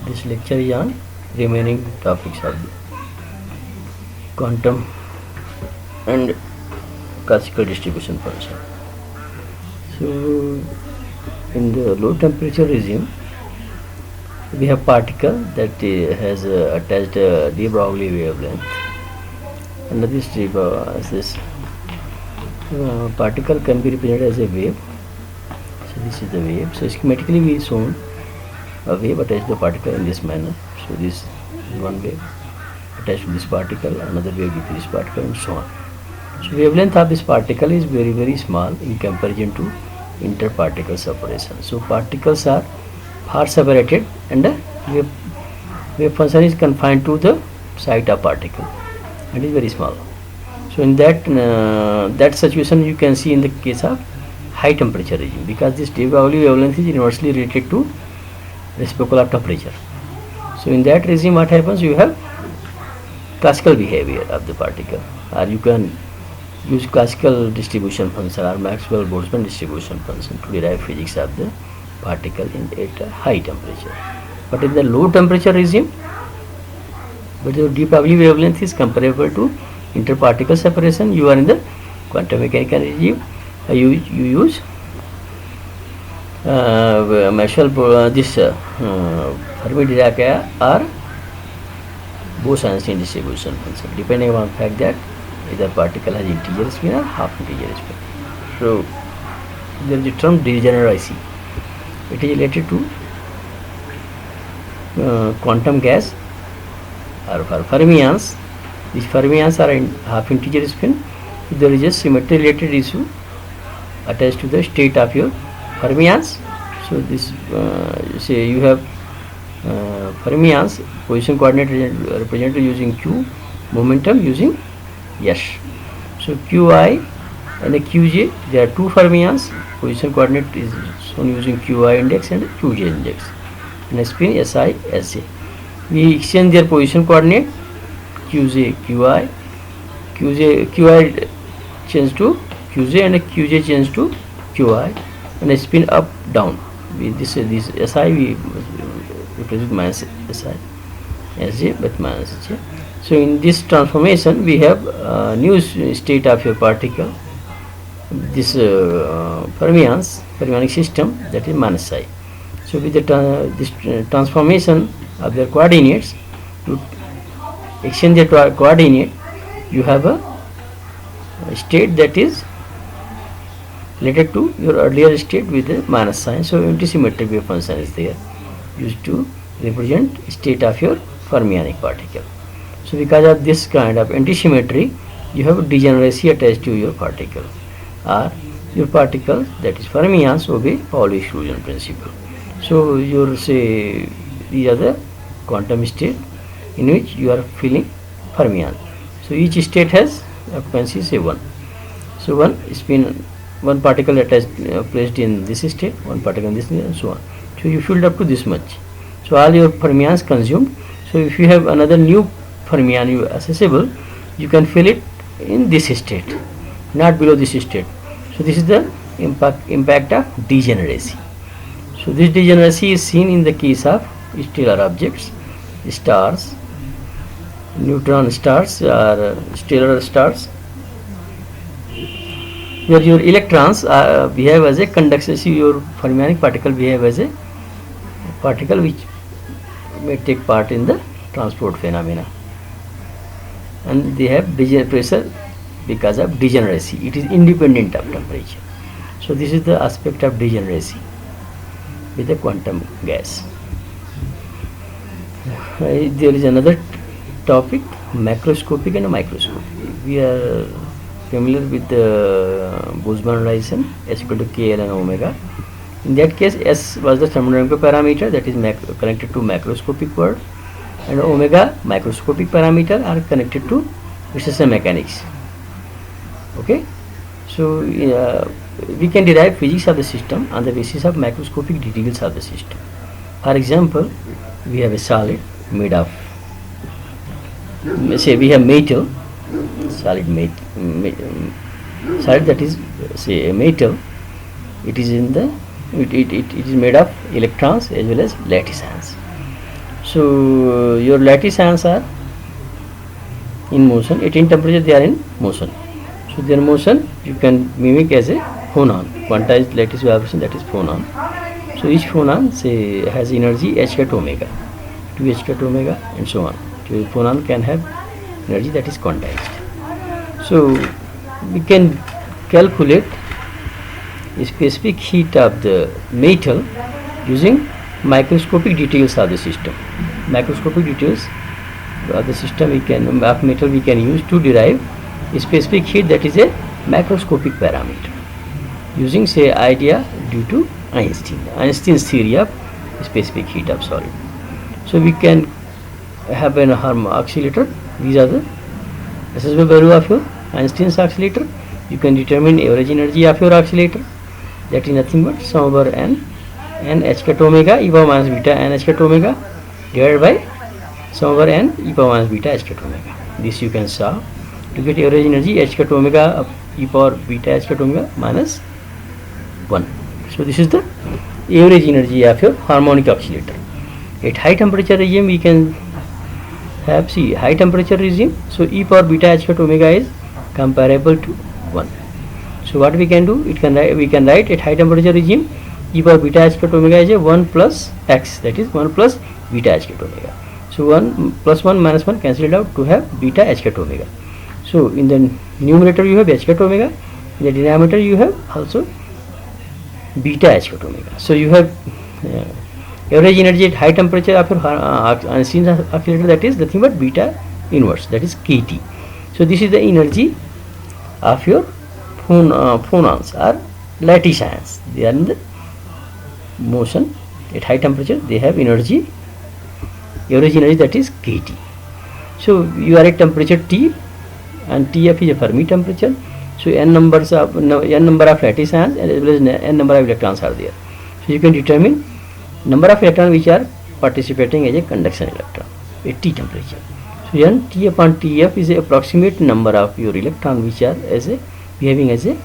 This lecture is on remaining topics of the quantum and classical distribution function. So in the low temperature regime, we have particle that has attached de Broglie wavelength, and this particle can be represented as a wave. So this is the wave. So schematically we shown a wave attached to the particle in this manner. So this is one wave attached to this particle, another wave with this particle, and so on. So wavelength of this particle is very small in comparison to interparticle separation. So particles are far separated, and the wave function is confined to the site of particle. It is very small. So in that situation you can see in the case of high temperature regime, because this de Broglie wavelength is inversely related to reciprocal of temperature. So in that regime what happens, you have classical behavior of the particle, or you can use classical distribution function or Maxwell-Boltzmann distribution function to derive physics of the particle at a high temperature. But in the low temperature regime, but the de Broglie wavelength is comparable to interparticle separation, you are in the quantum mechanical regime. You use Maxwell Fermi-Dirac or Bose-Einstein distribution function, depending on the fact that either particle has integer spin or half integer spin. So there is the term degeneracy. It is related to quantum gas or for fermions. These fermions are in half integer spin. There is a symmetry related issue attached to the state of your fermions. So this say you have fermions, position coordinate represented using q, momentum using s. So qi and a qj, there are two fermions, position coordinate is shown using qi index and qj index, and a spin si sj. We exchange their position coordinate qj qi, qi change to qj and a qj change to qi, and a spin up down. This si we represent minus si sj but minus j. So in this transformation we have new state of your particle, this fermionic system, that is minus psi. So with this transformation of their coordinates, you exchange their coordinate, you have a state that is related to your earlier state with a minus sign. So antisymmetric wave function is there used to represent state of your fermionic particle. So because of this kind of antisymmetry, you have a degeneracy attached to your particle, or your particle, that is fermions, obey Pauli exclusion principle. So you say these are the quantum state in which you are feeling fermion. So each state has occupancy say 1. So one particle attached placed in this state, one particle in this, and so on. So you filled up to this much. So all your fermions consumed. So if you have another new fermion you accessible, you can fill it in this state, not below this state. So this is the impact of degeneracy. So this degeneracy is seen in the case of stellar objects, stars, neutron stars, or stellar stars, where your electrons behave as a conductor. See, your fermionic particle behave as a particle which may take part in the transport phenomena, and they have pressure because of degeneracy. It is independent of temperature. So this is the aspect of degeneracy with the quantum gas. There is another topic, macroscopic and microscopic. We are familiar with the Boltzmann relation, S equal to KL and omega. In that case, S was the thermodynamic parameter, that is connected to macroscopic world, and omega microscopic parameter are connected to recession mechanics. Okay, so we can derive physics of the system on the basis of macroscopic details of the system. For example, we have a solid made of, say we have metal, solid solid, that is say a metal. It is in the it is made of electrons as well as lattice ions. So your lattice ions are in motion, at in temperature they are in motion. So their motion you can mimic as a phonon, quantized lattice vibration, that is phonon. So each phonon say has energy h cat omega, 2 h cat omega and so on. So phonon can have energy that is quantized. So we can calculate specific heat of the metal using microscopic details of the system. Microscopic details of the system of metal we can use to derive a specific heat, that is a macroscopic parameter, using say idea due to Einstein's theory of specific heat of solid. So we can have an oscillator. These are the SSB value of your Einstein's oscillator. You can determine average energy of your oscillator, that is nothing but sum over n h cat omega e power minus beta n h cat omega divided by sum over n e power minus beta h cat omega. This you can solve to get average energy h cat omega of e power beta h cat omega minus 1. So this is the average energy of your harmonic oscillator. At high temperature regime we can have, see, high temperature regime, so e power beta h cat omega is comparable to 1. So what we can do, we can write at high temperature regime e power beta h cat omega is a 1 plus x, that is 1 plus beta h cat omega. So 1 plus 1 minus 1 cancelled out to have beta h cat omega. So in the numerator you have h cat omega, in the denominator you have also beta h cat omega. So you have average energy at high temperature of your Einstein's oscillator, that is nothing but beta inverse, that is kT. So this is the energy of your phonons or lattice ions. They are in the motion at high temperature, they have energy, average energy, that is kT. So you are at temperature T and Tf is a Fermi temperature. So n number of lattice ions as well as n number of electrons are there. So you can determine number of electrons which are participating as a conduction electron at T temperature. So n T upon Tf is the approximate number of your electron which are behaving as a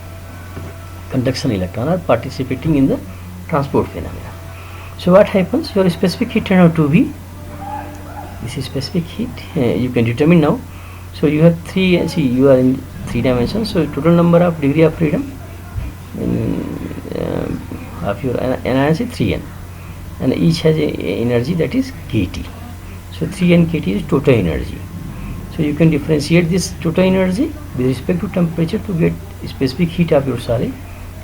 conduction electron or participating in the transport phenomena. So what happens? Your specific heat turn out to be, this is specific heat, you can determine now. So you have three, see, you are in 3 dimensions, so total number of degree of freedom of your ions is 3n, and each has a energy, that is kT. So 3n kT is total energy. So you can differentiate this total energy with respect to temperature to get specific heat of your solid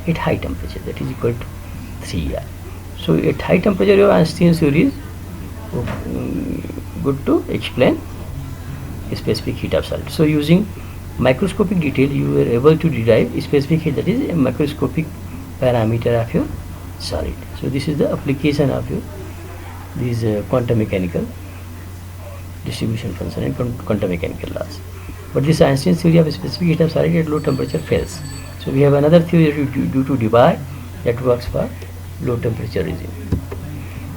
at high temperature, that is equal to 3R. So at high temperature your Einstein's theory is good to explain specific heat of solid. So using microscopic detail you were able to derive specific heat, that is a macroscopic parameter of your solid. So this is the application of your these quantum mechanical distribution function and quantum mechanical laws. But this Einstein's theory of specific heat of solid at low temperature fails. So we have another theory due to Debye that works for low temperature regime.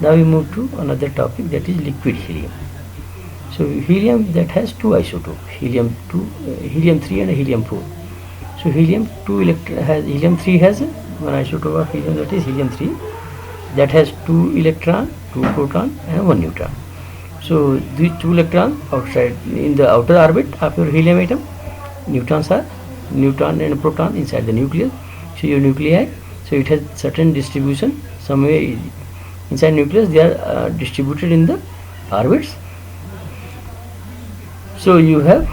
Now we move to another topic, that is liquid helium. So helium that has two isotopes, helium 3 and helium 4. So helium 3 has one isotope of helium, that is helium 3, that has 2 electron, 2 proton and 1 neutron. So these 2 electrons outside in the outer orbit of your helium atom, neutrons are neutron and proton inside the nucleus. So your nuclei, so it has certain distribution, somewhere inside nucleus they are distributed in the orbits. So you have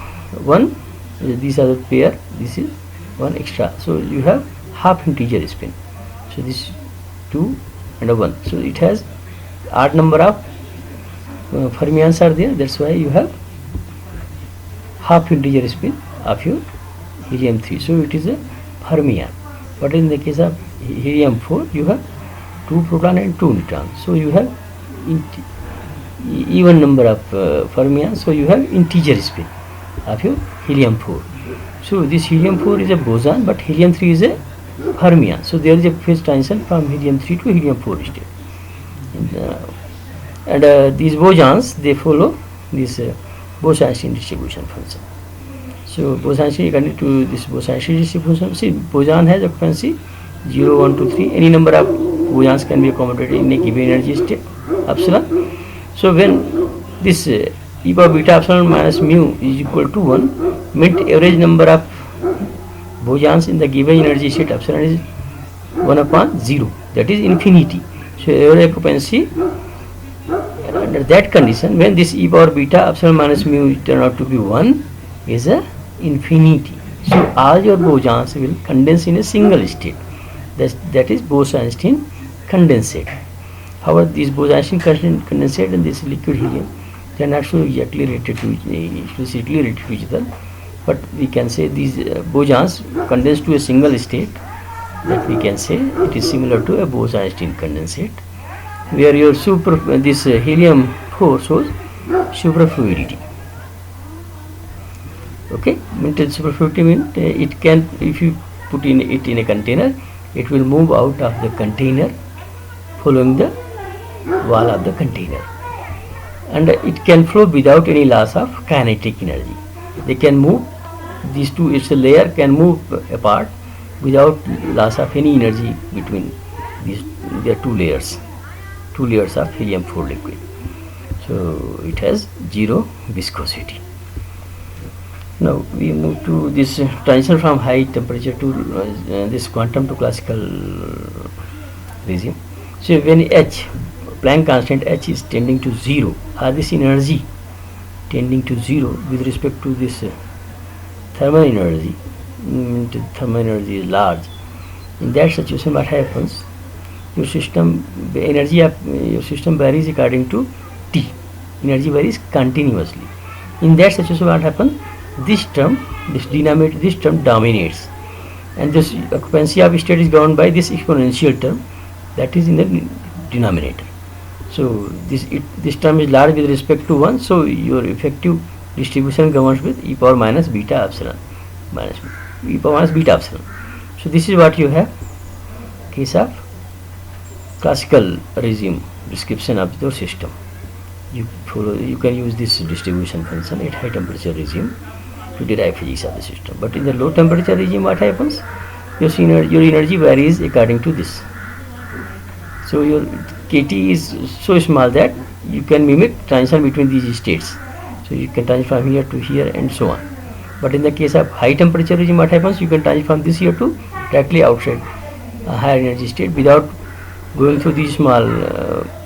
one, these are the pair, this is one extra. So you have half integer spin. So this 2 and a 1. So it has odd number of fermions are there. That's why you have half integer spin of your helium 3. So it is a fermion. But in the case of helium 4, you have 2 proton and 2 neutrons. So you have even number of fermions, so you have integer spin of your helium 4. So this helium 4 is a boson, but helium 3 is a fermion. So there is a phase transition from helium 3 to helium 4 state. And these bosons, they follow this Bose-Einstein distribution function. So Bose-Einstein, according to this Bose-Einstein distribution, see, boson has occupancy 0, 1, 2, 3. Any number of bosons can be accommodated in a given energy state, epsilon. So when this e power beta epsilon minus mu is equal to 1 meant average number of bosons in the given energy state epsilon is 1 upon 0, that is infinity. So average occupancy under that condition, when this e power beta epsilon minus mu turn out to be 1, is a infinity. So all your bosons will condense in a single state. That is Bose-Einstein condensate. However, this Bose-Einstein condensate and this liquid helium, they are not so exactly related to each other, but we can say these bosons condense to a single state. That we can say it is similar to a Bose-Einstein condensate, where your this helium 4 shows superfluidity. Okay, mental superfluidity means it can, if you put it in a container, it will move out of the container following the wall of the container, and it can flow without any loss of kinetic energy. They can move, these two, its layer can move apart without loss of any energy between these their two layers of helium 4 liquid. So it has zero viscosity. Now we move to this transition from high temperature to this quantum to classical regime. So when H, Planck constant H, is tending to 0, or this energy tending to 0 with respect to this thermal energy, thermal energy is large. In that situation, what happens? Your system, the energy of your system varies according to T. Energy varies continuously. In that situation, what happens? This term, this denominator, this term dominates, and this occupancy of state is governed by this exponential term that is in the denominator. So this term is large with respect to 1, so your effective distribution governs with e power minus beta epsilon minus e power minus beta epsilon. So this is what you have case of classical regime description of your system. You can use this distribution function at high temperature regime to derive physics of the system. But in the low temperature regime, what happens? Your energy varies according to this. So your kT is so small that you can mimic transition between these states. So you can transition from here to here and so on. But in the case of high temperature regime, what happens? You can transition from this here to directly outside a higher energy state without going through these small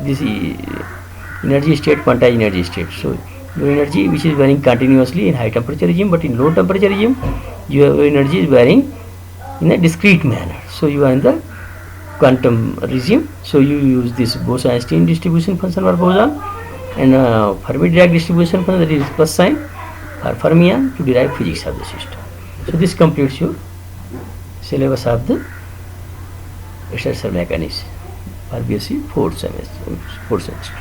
this energy state, quantized energy state. So your energy which is varying continuously in high temperature regime, but in low temperature regime your energy is varying in a discrete manner. So you are in the quantum regime, so you use this Bose-Einstein distribution function for boson and Fermi-Dirac distribution function, that is plus sign, or fermion, to derive physics of the system. So this completes your syllabus of the structural mechanics for BSc 4th semester.